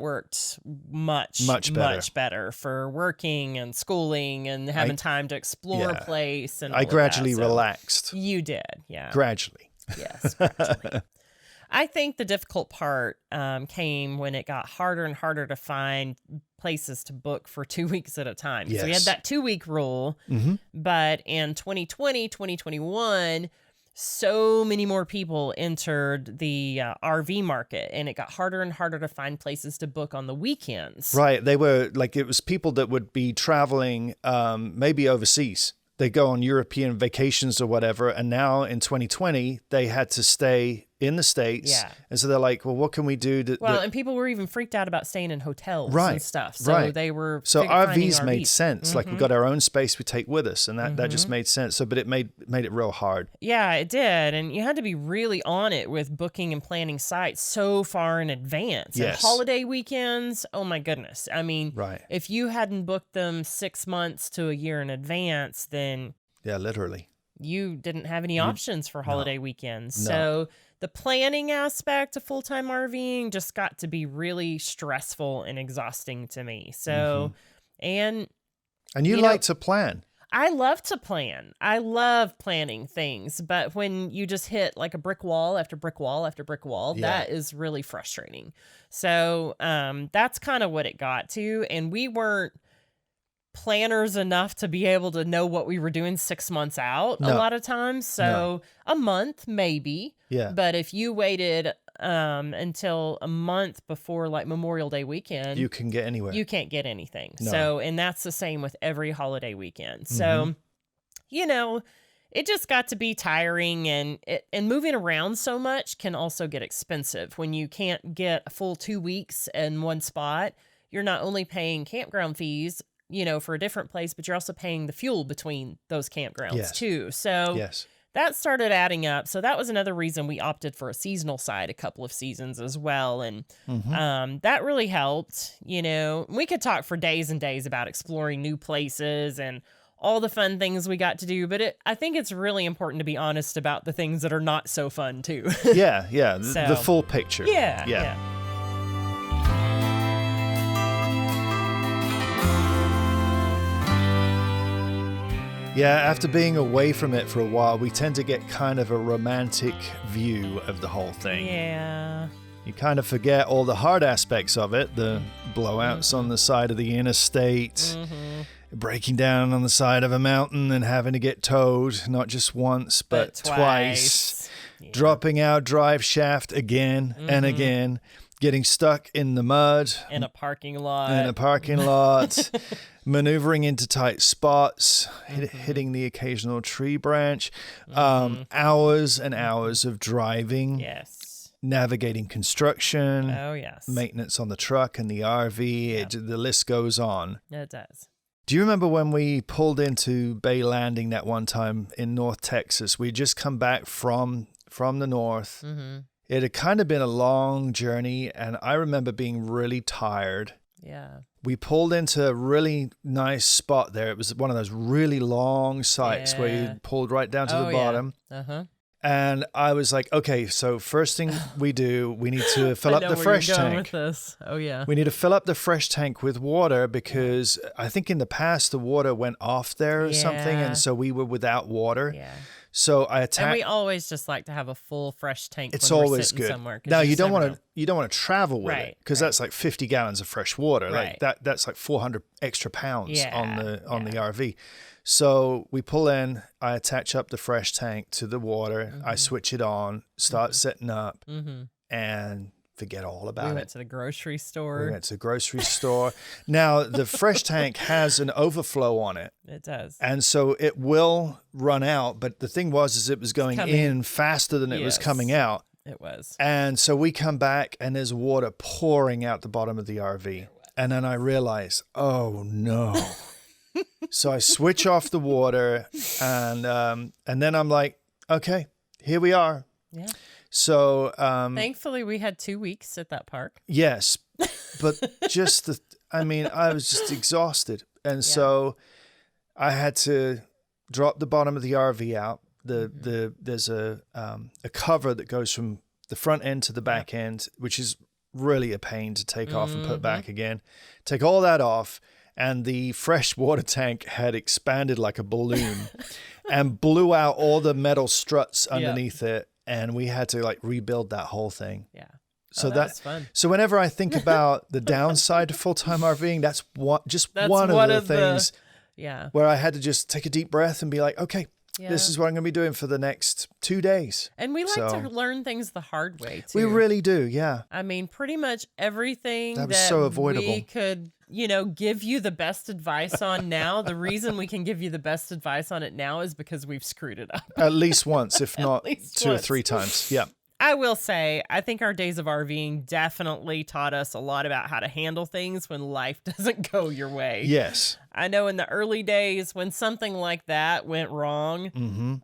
worked much better for working and schooling and having time to explore a place. And I gradually relaxed. You did. Yeah. Gradually. Yes. Gradually. I think the difficult part came when it got harder and harder to find places to book for 2 weeks at a time. Yes. So we had that 2-week rule, but in 2020, 2021, so many more people entered the RV market, and it got harder and harder to find places to book on the weekends. Right. They were like, it was people that would be traveling maybe overseas. They go on European vacations or whatever. And now in 2020, they had to stay in the States. Yeah. And so they're like, well, what can we do? And people were even freaked out about staying in hotels and stuff. So they were RVs made sense. Like we've got our own space we take with us. And that just made sense. So, but it made it real hard. Yeah, it did. And you had to be really on it with booking and planning sites so far in advance. Yes. And holiday weekends, oh my goodness. I mean, if you hadn't booked them 6 months to a year in advance, then... Yeah, literally. You didn't have any options for holiday weekends. No. So the planning aspect of full-time RVing just got to be really stressful and exhausting to me. So, and you like to plan. I love to plan. I love planning things, but when you just hit like a brick wall after brick wall after brick wall, that is really frustrating. So, that's kind of what it got to. And we weren't planners enough to be able to know what we were doing 6 months out a lot of times. So a month, maybe. Yeah. But if you waited until a month before like Memorial Day weekend, you can get anywhere. You can't get anything. No. So, and that's the same with every holiday weekend. So, it just got to be tiring, and moving around so much can also get expensive. When you can't get a full 2 weeks in one spot, you're not only paying campground fees, for a different place, but you're also paying the fuel between those campgrounds too. So that started adding up. So that was another reason we opted for a seasonal side a couple of seasons as well. And that really helped. We could talk for days and days about exploring new places and all the fun things we got to do, but I think it's really important to be honest about the things that are not so fun too. The full picture. Yeah. Yeah, after being away from it for a while, we tend to get kind of a romantic view of the whole thing. Yeah. You kind of forget all the hard aspects of it, the blowouts on the side of the interstate, breaking down on the side of a mountain and having to get towed, not just once, but twice. Dropping our drive shaft again and again, getting stuck in the mud. In a parking lot. Maneuvering into tight spots, hitting the occasional tree branch, hours and hours of driving, navigating construction, maintenance on the truck and the RV, the list goes on. It does. Do you remember when we pulled into Bay Landing that one time in North Texas? We'd just come back from the north. It had kind of been a long journey, and I remember being really tired. Yeah. We pulled into a really nice spot there. It was one of those really long sites where you pulled right down to the bottom. And I was like, okay, so first thing we do, we need to fill up the fresh tank. We need to fill up the fresh tank with water because I think in the past the water went off there or something, and so we were without water. So I And attack. we always just like to have a full fresh tank. It's when we're always sitting good. Somewhere, 'cause Now you just don't never want know. to travel with it because that's like 50 gallons of fresh water. Right. Like that's like 400 extra pounds on the Yeah. RV. So we pull in. I attach up the fresh tank to the water. I switch it on, start setting up, and forget all about We it. went to the grocery store. We went to the grocery store. Now, the fresh tank has an overflow on it. It does. And so it will run out. But the thing is it was going coming. in faster than it was Yes. coming out. It was. And so we come back and there's water pouring out the bottom of the RV. And then I realize, oh no. So I switch off the water and then I'm like, okay, here we are. Yeah. So Thankfully, we had 2 weeks at that park. yes, but I was just exhausted. And so I had to drop the bottom of the RV out. There's a cover that goes from the front end to the back end, which is really a pain to take off and put back again. Take all that off. And the fresh water tank had expanded like a balloon and blew out all the metal struts underneath it. And we had to like rebuild that whole thing. Yeah. So that's fun. So whenever I think about the downside to full-time RVing, that's one of the things where I had to just take a deep breath and be like, okay, this is what I'm going to be doing for the next 2 days. And we like to learn things the hard way too. We really do, yeah. I mean, pretty much everything that was so avoidable. We could, give you the best advice on now. The reason we can give you the best advice on it now is because we've screwed it up. At least once, if not least 2 or once. 3 times. Yeah. I will say, I think our days of RVing definitely taught us a lot about how to handle things when life doesn't go your way. Yes. I know in the early days when something like that went wrong,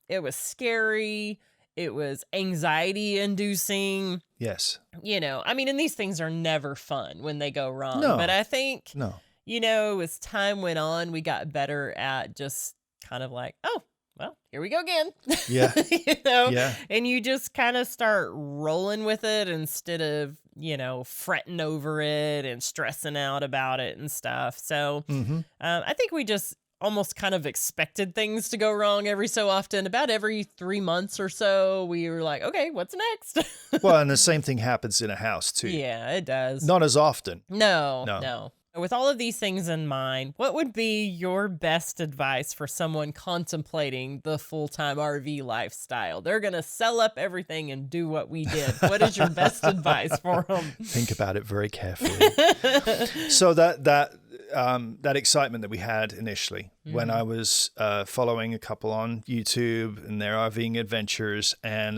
it was scary. It was anxiety inducing. Yes. And these things are never fun when they go wrong. No. But I think, No. as time went on, we got better at just kind of like, oh, well, here we go again. Yeah. Yeah. And you just kind of start rolling with it instead of, fretting over it and stressing out about it and stuff. So I think we just almost kind of expected things to go wrong every so often. About every 3 months or so, we were like, okay, what's next? Well, and the same thing happens in a house too. Yeah, it does. Not as often. No. With all of these things in mind, what would be your best advice for someone contemplating the full-time RV lifestyle? They're going to sell up everything and do what we did. What is your best advice for them? Think about it very carefully. So that excitement that we had initially when I was following a couple on YouTube and their RVing adventures and,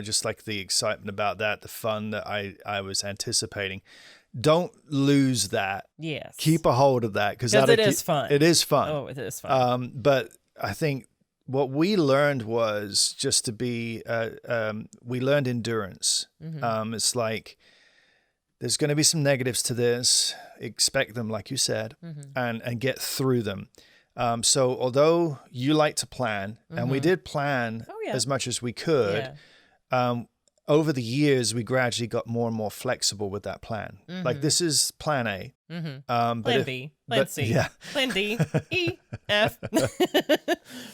just like the excitement about that, the fun that I was anticipating. Don't lose that. Yes. Keep a hold of that because it is fun. It is fun. Oh, it is fun. But I think what we learned was just to be, we learned endurance. It's like there's going to be some negatives to this. Expect them, like you said, and get through them. So although you like to plan, and we did plan as much as we could, over the years, we gradually got more and more flexible with that plan. Like this is plan A. Plan B, plan C, plan D, E, F.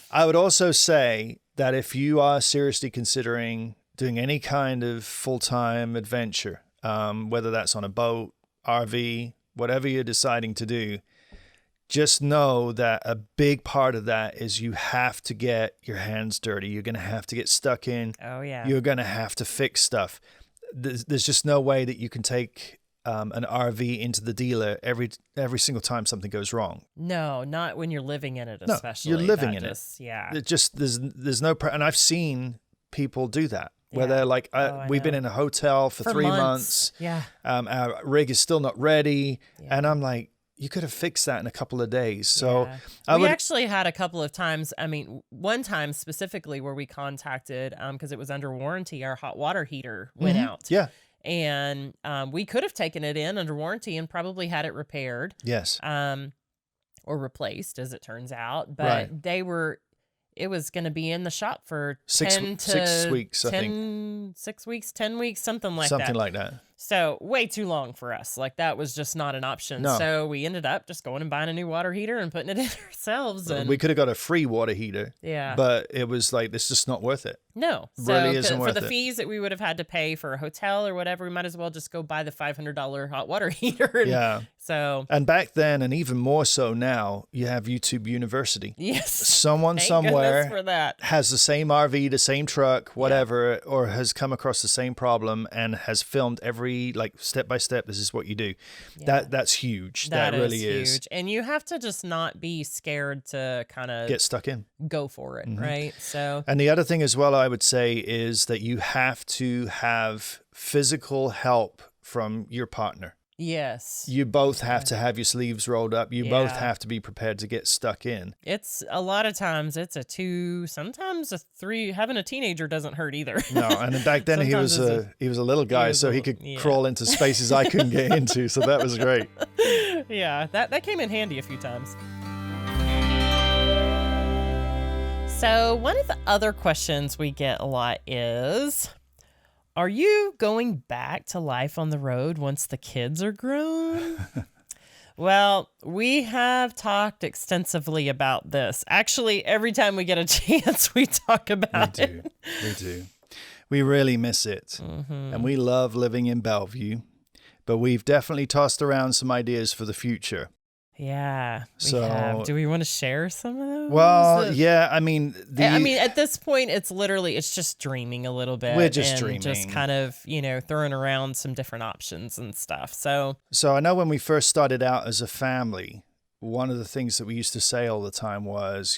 I would also say that if you are seriously considering doing any kind of full-time adventure, whether that's on a boat, RV, whatever you're deciding to do, just know that a big part of that is you have to get your hands dirty. You're going to have to get stuck in. Oh, yeah. You're going to have to fix stuff. There's just no way that you can take an RV into the dealer every single time something goes wrong. No, not when you're living in it, especially. You're living in it. Yeah. It just there's no and I've seen people do that. Where they're like, we've been in a hotel for 3 months. Yeah. Our rig is still not ready. Yeah. And I'm like, you could have fixed that in a couple of days. So we actually had a couple of times. I mean, one time specifically where we contacted, because it was under warranty, our hot water heater went out. Yeah. And we could have taken it in under warranty and probably had it repaired. Yes. Or replaced, as it turns out. But it was going to be in the shop for 6 weeks, I think. 6 weeks, 10 weeks, something like that. Something like that. So way too long for us. Like that was just not an option. No. So we ended up just going and buying a new water heater and putting it in ourselves. And We could have got a free water heater. yeah. But it was like, it's just not worth it. No. Really isn't for worth the it. fees that we would have had to pay for a hotel or whatever, we might as well just go buy the $500 hot water heater. And Yeah. So And back then, and even more so now, you have YouTube University. yes. Someone Thank somewhere goodness for that. has the same RV, the same truck, whatever, or has come across the same problem and has filmed every, like, step by step, this is what you do. Yeah. That's huge. That really is is. huge. And you have to just not be scared to kind of Get stuck in. go for it, Mm-hmm. right? So And the other thing as well, I would say, is that you have to have physical help from your partner. yes. You both have to have your sleeves rolled up. You both Yeah. have to be prepared to get stuck in. It's a lot of times it's a 2, sometimes a 3. Having a teenager doesn't hurt either. No, and back then he was Sometimes a little guy, was so a he little- could yeah. crawl into spaces I couldn't get into. So that was great. Yeah, that came in handy a few times. So one of the other questions we get a lot is, are you going back to life on the road once the kids are grown? Well, we have talked extensively about this. Actually, every time we get a chance, we talk about We it. do. We do. We really miss it. Mm-hmm. And we love living in Bellevue. But we've definitely tossed around some ideas for the future. Yeah, we So- have. Do we want to share some of those? Well, yeah, I mean, at this point, it's just dreaming a little bit. We're just and dreaming. just kind of, throwing around some different options and stuff. So I know when we first started out as a family, one of the things that we used to say all the time was,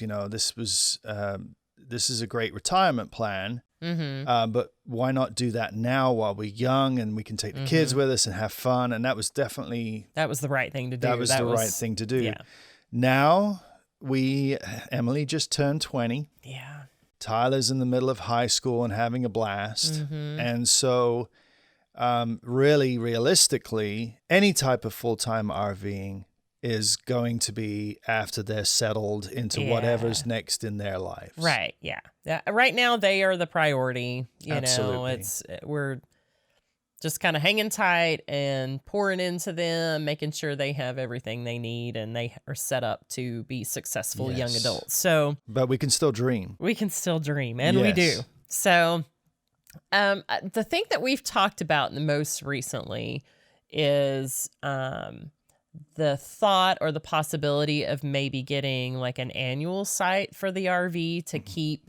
this is a great retirement plan. mm-hmm. But why not do that now while we're young and we can take the kids with us and have fun? And that was definitely that was the right thing to do. that was the right thing to do. Yeah. Now Emily just turned 20. Yeah. Tyler's in the middle of high school and having a blast. Mm-hmm. And so really realistically, any type of full-time RVing is going to be after they're settled into Yeah. whatever's next in their lives. Right. Yeah. Right now, they are the priority. Absolutely. We're just kind of hanging tight and pouring into them, making sure they have everything they need and they are set up to be successful young Yes. adults. So But we can still dream. we can still dream, and we do. Yes. So the thing that we've talked about the most recently is the thought or the possibility of maybe getting like an annual site for the RV to keep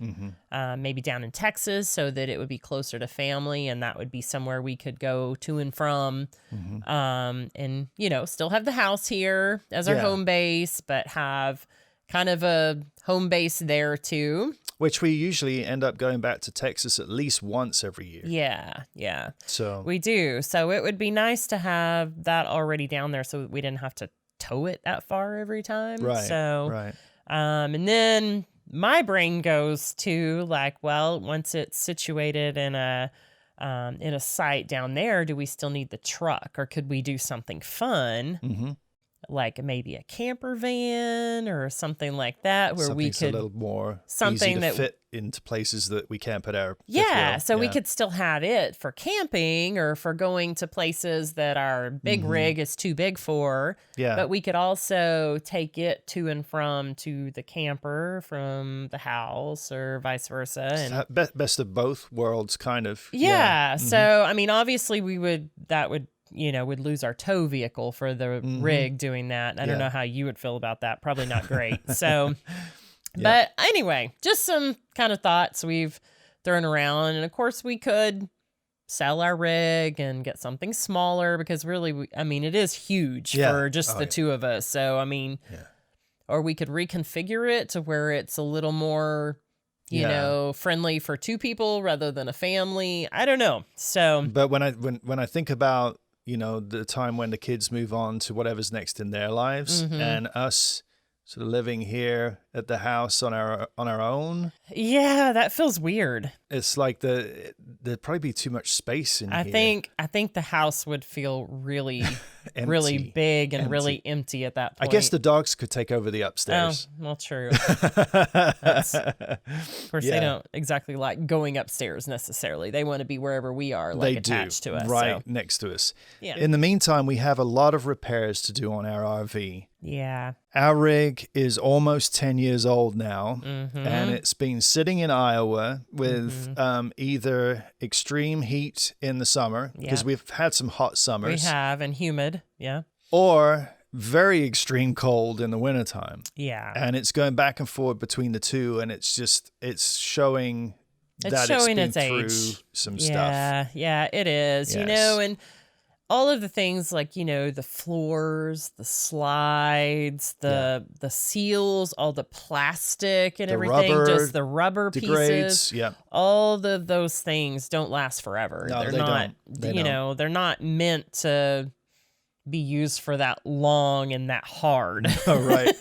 maybe down in Texas so that it would be closer to family, and that would be somewhere we could go to and from, and still have the house here as our Yeah. home base, but have kind of a home base there too. Which we usually end up going back to Texas at least once every year. Yeah. So We do. So it would be nice to have that already down there so we didn't have to tow it that far every time. right, So, right. and then my brain goes to like, well, once it's situated in a site down there, do we still need the truck, or could we do something fun? Mm-hmm. Like maybe a camper van or something like that, where we Something's could a little more something easy to that- fit into places that we can't put our fifth Yeah, wheel. so we could still have it for camping or for going to places that our big rig is too big for. Yeah. But we could also take it to and from to the camper from the house or vice versa. And Best of both worlds, kind of. yeah, so I mean, obviously would lose our tow vehicle for the rig doing that. I don't Yeah. know how you would feel about that. Probably not great. So, but anyway, just some kind of thoughts we've thrown around. And of course, we could sell our rig and get something smaller because really, it is huge Yeah. for just Oh, the yeah. two of us. So, or we could reconfigure it to where it's a little more, friendly for two people rather than a family. I don't know. So, But when I think about, the time when the kids move on to whatever's next in their lives and us sort of living here at the house on our own, yeah, that feels weird. it's like there'd probably be too much space in I here. think the house would feel really really Empty. big and Empty. really empty at that I point. guess the dogs could take over the upstairs. Oh, well, true. Of course, Yeah. they don't exactly like going upstairs necessarily. They want to be wherever we are, like They attached do, to us. right So, next to us. yeah. In the meantime, we have a lot of repairs to do on our RV. Yeah. Our rig is almost 10 years old now, Mm-hmm. and it's been sitting in Iowa with either extreme heat in the summer, because Yep. we've had some hot We summers, have, and humid. Yeah. or very extreme cold in the wintertime. Yeah. And it's going back and forth between the two, and it's showing It's that showing it's its been age. through some stuff. Yeah. Yeah, it is. You Yes. know, and all of the things like, the floors, the slides, the seals, all the plastic and The everything, rubber just the rubber degrades. pieces. Yeah. All of those things don't last forever. No, they're they not, don't. They don't. they're not meant to be used for that long and that hard. Oh, right.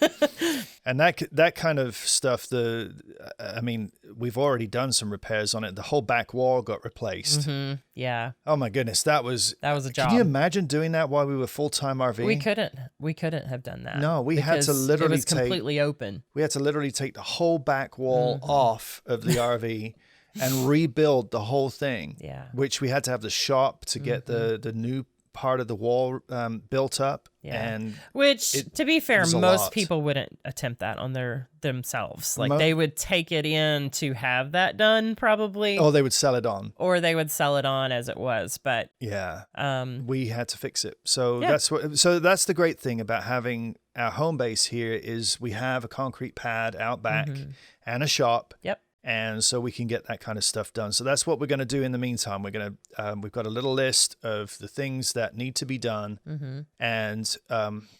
And that kind of stuff, we've already done some repairs on it. The whole back wall got replaced. Mm-hmm. Yeah. Oh my goodness, that was a job. Can you imagine doing that while we were full-time RV? We couldn't have done that. No, we had to because literally it was completely open. We had to literally take the whole back wall Mm-hmm. off of the RV and rebuild the whole thing. Yeah. Which we had to have the shop to get the new part of the wall built up. Yeah. And Which, to be fair, was a most lot. people wouldn't attempt that on themselves. Like, Mo- they would take it in to have that done, probably, they would sell it on. or they would sell it on as it was. But Yeah. um, We had to fix it. So Yeah. that's the great thing about having our home base here is we have a concrete pad out back and a shop. yep. And so we can get that kind of stuff done. So that's what we're going to do in the meantime. We've got a little list of the things that need to be done, and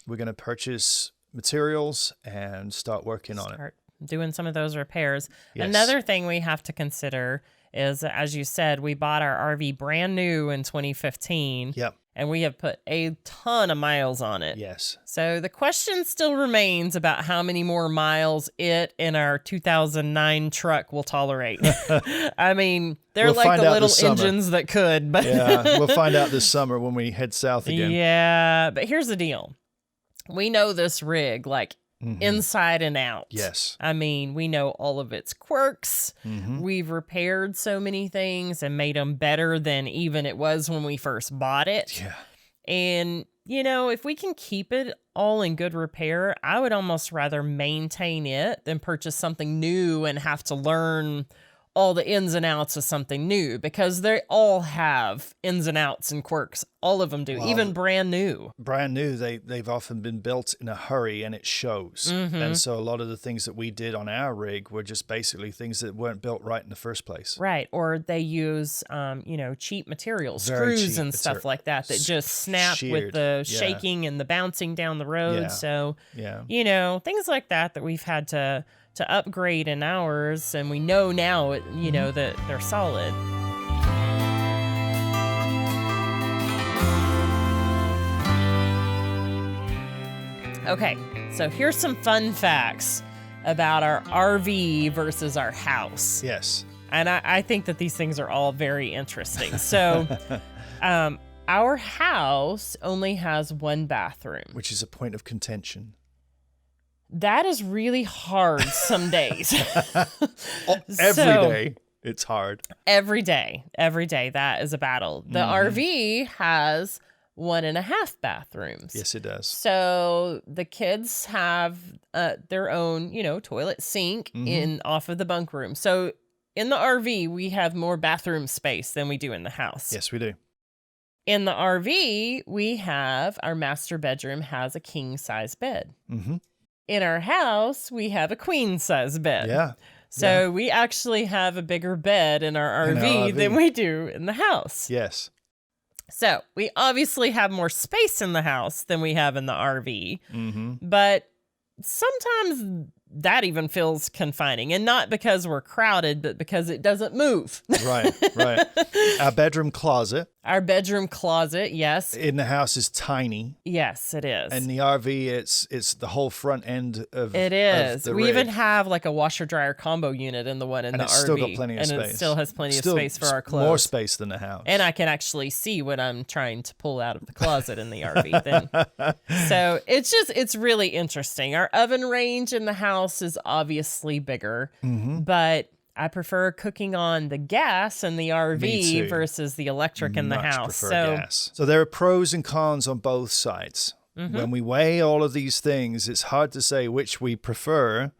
we're going to purchase materials and start working on it. Start doing some of those repairs. Yes. Another thing we have to consider is, as you said, we bought our RV brand new in 2015. Yep. And we have put a ton of miles on it. Yes. So the question still remains about how many more miles it and our 2009 truck will tolerate. I mean, they're We'll like find the out little this summer. engines that could, but Yeah. We'll find out this summer when we head south again. yeah, but here's the deal. We know this rig like inside and out. Yes. I mean, we know all of its quirks. We've repaired so many things and made them better than even it was when we first bought it. Yeah. And, if we can keep it all in good repair, I would almost rather maintain it than purchase something new and have to learn all the ins and outs of something new, because they all have ins and outs and quirks. All of them do, Well, even brand new. Brand new, they've often been built in a hurry, and it shows. And so a lot of the things that we did on our rig were just basically things that weren't built right in the first place. Right. Or they use, cheap materials, Very screws cheap and stuff like that just snap with sheared. the Yeah. shaking and the bouncing down the road. Yeah. So, Yeah. things like that we've had to upgrade in ours. And we know now, that they're solid. Okay, so here's some fun facts about our RV versus our house. Yes. And I think that these things are all very interesting. So, our house only has one bathroom. Which is a point of contention. That is really hard some days. Every day, it's hard. Every day, that is a battle. The RV has 1.5 bathrooms. Yes, it does. So the kids have their own, toilet sink off of the bunk room. So in the RV, we have more bathroom space than we do in the house. Yes, we do. In the RV, we have our master bedroom has a king size bed. Mm-hmm. In our house, we have a queen size bed. Yeah. So we actually have a bigger bed in our RV than we do in the house. Yes. So we obviously have more space in the house than we have in the RV. Mm-hmm. But sometimes that even feels confining, and not because we're crowded, but because it doesn't move. Right. Our bedroom closet Our bedroom closet, yes. in the house is tiny. Yes, it is. And the RV, it's the whole front end of It of is. the We rig. even have like a washer dryer combo unit in the one in And the it's RV. still got plenty of and space. it still has plenty Still of space for our clothes. More space than the house. And I can actually see what I'm trying to pull out of the closet in the RV then. So it's really interesting. Our oven range in the house is obviously bigger, but I prefer cooking on the gas in the Me RV too. versus the electric in the Much house. prefer gas. So there are pros and cons on both sides. When we weigh all of these things, it's hard to say which we prefer.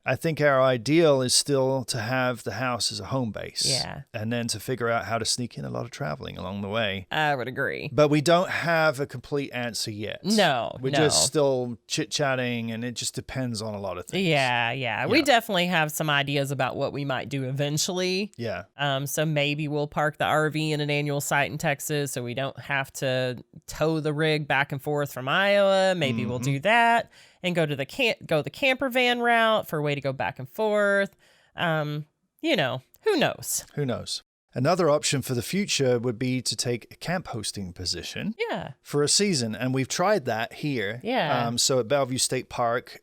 I think our ideal is still to have the house as a home base. Yeah. And then to figure out how to sneak in a lot of traveling along the way. I would agree. But we don't have a complete answer yet. No, We're just still chit-chatting, and it just depends on a lot of things. Yeah. We definitely have some ideas about what we might do eventually. Yeah. So maybe we'll park the RV in an annual site in Texas so we don't have to tow the rig back and forth from Iowa. Maybe we'll do that and go the camper van route for a way to go back and forth. Who knows? Who knows? Another option for the future would be to take a camp hosting position for a season. And we've tried that here. Yeah. So at Bellevue State Park,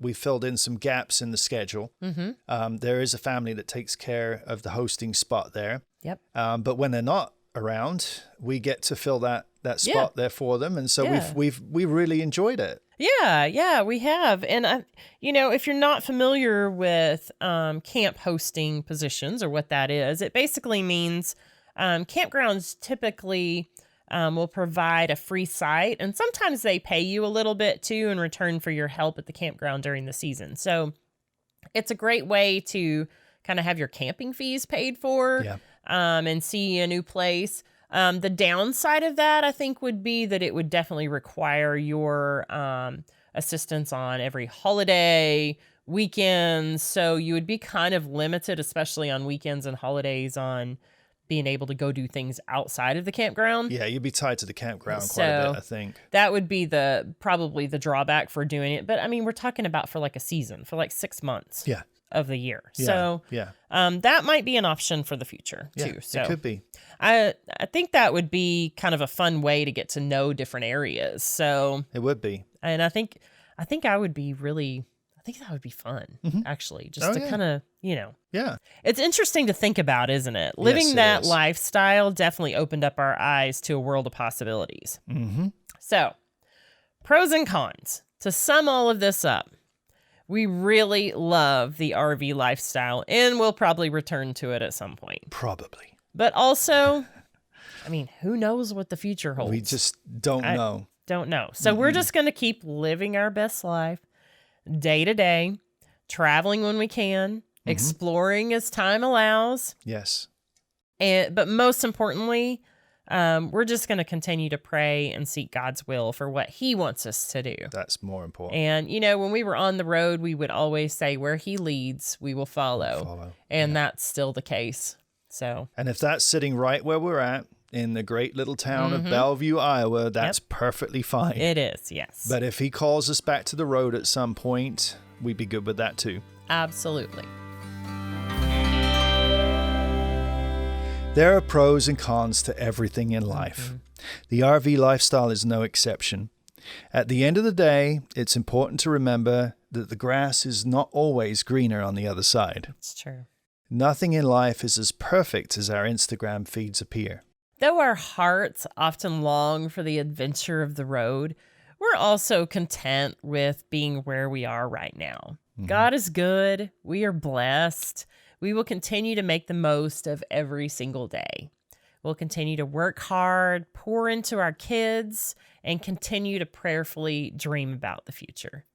we filled in some gaps in the schedule. There is a family that takes care of the hosting spot there. Yep. But when they're not around, we get to fill that spot there for them. And so we've really enjoyed it. Yeah, we have. And, if you're not familiar with camp hosting positions or what that is, it basically means campgrounds typically will provide a free site. And sometimes they pay you a little bit, too, in return for your help at the campground during the season. So it's a great way to kind of have your camping fees paid for and see a new place. The downside of that, I think, would be that it would definitely require your assistance on every holiday, weekends. So you would be kind of limited, especially on weekends and holidays, on being able to go do things outside of the campground. Yeah, you'd be tied to the campground quite a bit, I think. That would be probably the drawback for doing it. But I mean, we're talking about for like a season, for like 6 months. Of the year. So that might be an option for the future too. So it could be. I think that would be kind of a fun way to get to know different areas. So it would be. And I think that would be fun, actually, just to kind of, Yeah. It's interesting to think about, isn't it? Living that lifestyle definitely opened up our eyes to a world of possibilities. So, pros and cons. To sum all of this up, we really love the RV lifestyle, and we'll probably return to it at some point. Probably. But also, I mean, who knows what the future holds? We just don't know. Don't know. So we're just going to keep living our best life day to day, traveling when we can, exploring as time allows. Yes. But most importantly, we're just going to continue to pray and seek God's will for what he wants us to do. That's more important. And, when we were on the road, we would always say, where he leads, we will follow. And that's still the case. So, and if that's sitting right where we're at in the great little town of Bellevue, Iowa, that's perfectly fine. It is, yes. But if he calls us back to the road at some point, we'd be good with that too. Absolutely. There are pros and cons to everything in life. The RV lifestyle is no exception. At the end of the day, it's important to remember that the grass is not always greener on the other side. It's true. Nothing in life is as perfect as our Instagram feeds appear. Though our hearts often long for the adventure of the road, we're also content with being where we are right now. God is good. We are blessed. We will continue to make the most of every single day. We'll continue to work hard, pour into our kids, and continue to prayerfully dream about the future.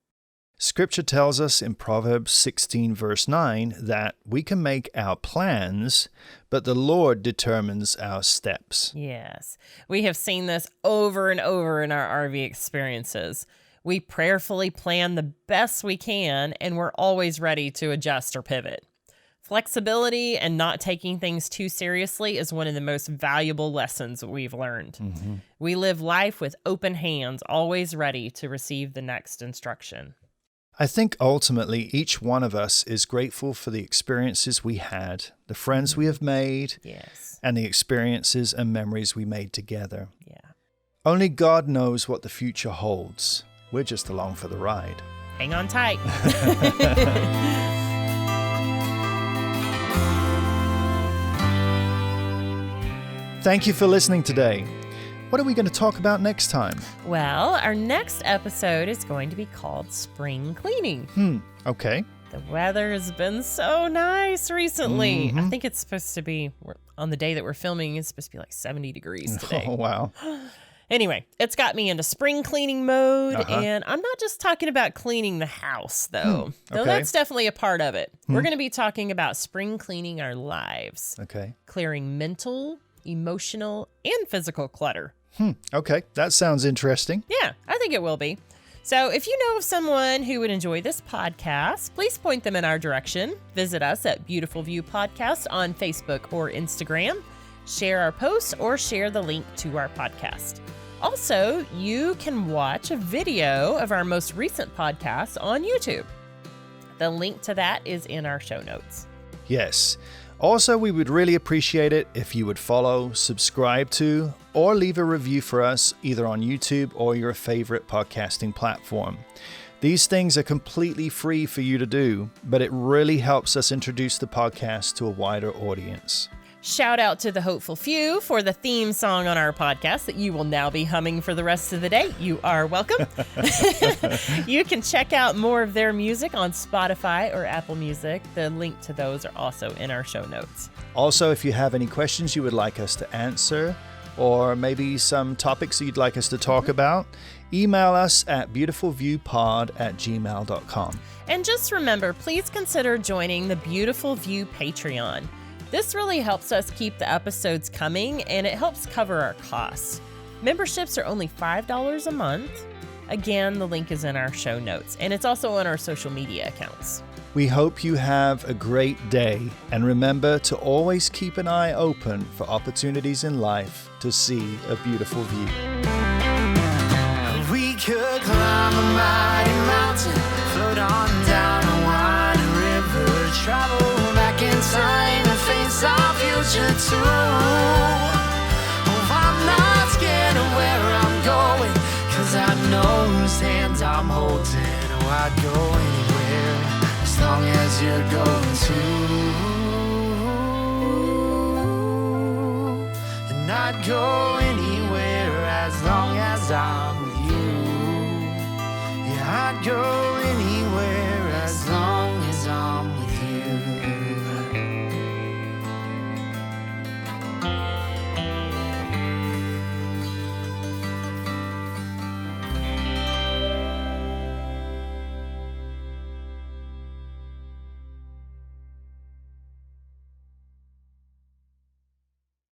Scripture tells us in Proverbs 16, verse 9, that we can make our plans, but the Lord determines our steps. Yes, we have seen this over and over in our RV experiences. We prayerfully plan the best we can, and we're always ready to adjust or pivot. Flexibility and not taking things too seriously is one of the most valuable lessons we've learned. We live life with open hands, always ready to receive the next instruction. I think ultimately each one of us is grateful for the experiences we had, the friends we have made, Yes. and the experiences and memories we made together. Yeah. Only God knows what the future holds. We're just along for the ride. Hang on tight. Thank you for listening today. What are we going to talk about next time? Well, our next episode is going to be called Spring Cleaning. Okay. The weather has been so nice recently. I think it's supposed to be, on the day that we're filming, it's supposed to be like 70 degrees today. Oh, wow. Anyway, it's got me into spring cleaning mode, and I'm not just talking about cleaning the house, though. Though Okay. that's definitely a part of it. We're going to be talking about spring cleaning our lives, Okay. clearing mental, emotional, and physical clutter. Okay. That sounds interesting. Yeah, I think it will be. So if you know of someone who would enjoy this podcast, please point them in our direction. Visit us at Beautiful View Podcast on Facebook or Instagram. Share our posts or share the link to our podcast. Also, you can watch a video of our most recent podcast on YouTube. The link to that is in our show notes. Yes. Also, we would really appreciate it if you would follow, subscribe to, or leave a review for us either on YouTube or your favorite podcasting platform. These things are completely free for you to do, but it really helps us introduce the podcast to a wider audience. Shout out to the Hopeful Few for the theme song on our podcast that you will now be humming for the rest of the day. You are welcome. You can check out more of their music on Spotify or Apple Music. The link to those are also in our show notes. Also, if you have any questions you would like us to answer, or maybe some topics you'd like us to talk about, email us at beautifulviewpod@gmail.com. And just remember, please consider joining the Beautiful View Patreon. This really helps us keep the episodes coming, and it helps cover our costs. Memberships are only $5 a month. Again, the link is in our show notes, and it's also on our social media accounts. We hope you have a great day, and remember to always keep an eye open for opportunities in life to see a beautiful view. We could climb a mighty mountain, float on down a winding river, travel back in time and face our future too. Oh, I'm not scared of where I'm going, 'cause I know whose hands I'm holding. Oh, I'd go anywhere as long as you're going too. And I'd go anywhere as long as I'm with you. Yeah, I'd go